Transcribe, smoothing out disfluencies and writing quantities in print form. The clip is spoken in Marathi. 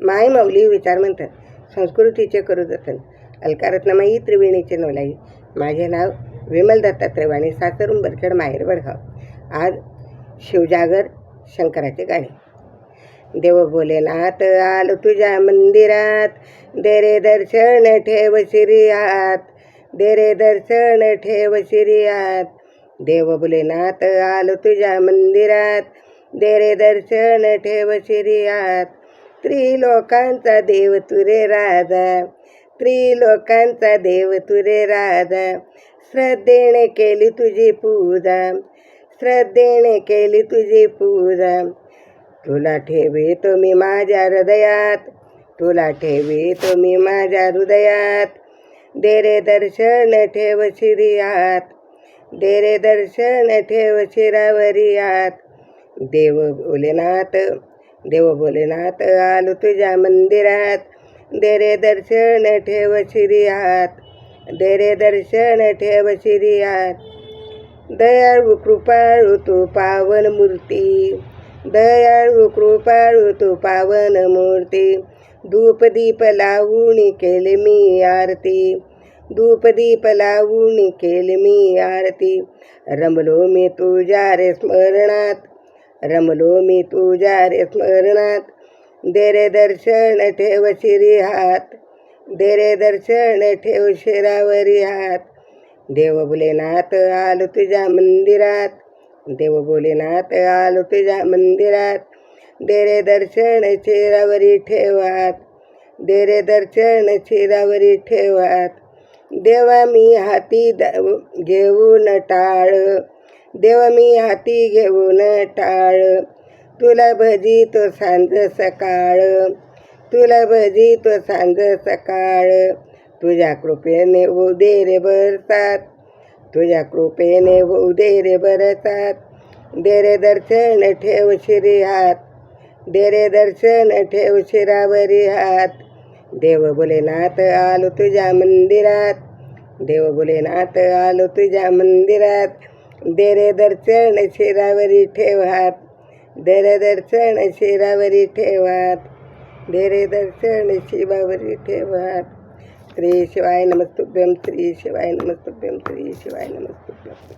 माय माऊली विचार म्हणतात, संस्कृतीचे करू जतन, अलकारत्नमाई त्रिवेणीचे नवलाई. माझे नाव विमल दत्तात्रय वाणी, सासर उंबरखेड, माहेर वडगाव. आज शिवजागर शंकराचे गाणे. देव भोलेनाथ आलो तुझ्या मंदिरात, दे रे दर्शन ठेव शिरियात, दे रे दर्शन ठेव शिरियात. देव भोलेनाथ आलो तुझ्या मंदिरात, दे रे दर्शन ठेव शिरियात. त्रिलोकांचा देव तुरे राजा, त्रिलोकांचा देव तुरे राजा. श्रद्धेने केली तुझी पूजा, श्रद्धेने केली तुझी पूजा. तुला ठेवितो मी माझ्या हृदयात, तुला ठेवितो मी माझ्या हृदयात. दे रे दर्शन ठेव शिरियात, दे रे दर्शन ठेव शिरावरियात. देव भोलेनाथ, देव भोलेनाथ आलो तुझ्या मंदिरात, दे रे दर्शन ठेव शिरियात, दे रे दर्शन ठेव शिरियात. दयाळू कृपाळू तू पावन मूर्ती, दयाळू कृपाळू तू पावन मूर्ती. धूप दीप लावून केले मी आरती, धूप दीप लावून केले मी आरती. रमलो मी तुझ्या रे स्मरणात, रमलो मी तुझ्या रे स्मरणात. दे रे दर्शन ठेव शिरियात, दे रे दर्शन ठेव शिरावरी हात. देव भोलेनाथ आलो तुझ्या मंदिरात, देव भोलेनाथ आलो तुझ्या मंदिरात. दे रे दर्शन शिरावरी ठेवात, दे रे दर्शन शिरावरी ठेवात. देवा मी हाती घेऊन टाळ, देवा मी हाती घेऊन टाळ. तुला भजितो सांज सकाळ, तुला भजितो सांज सकाळ. तुझ्या कृपेने होऊ दे रे बरसात, तुझ्या कृपेने होऊ दे रे बरसात. दे रे दर्शन ठेव शिरियात, दे रे दर्शन ठेव शिरावरी हात. देव भोलेनाथ आलो तुझ्या मंदिरात, देव भोलेनाथ आलो तुझ्या मंदिरात. दे रे दर्शन शिरावरी ठेवात, दे रे दर्शन शिरावरी ठेवात, दे रे दर्शन शिवावरी ठेवात. श्री शिवाय नमस्तुभ्यं, श्री शिवाय नमस्तुभ्यं, श्री शिवाय नमस्तुभ्यं.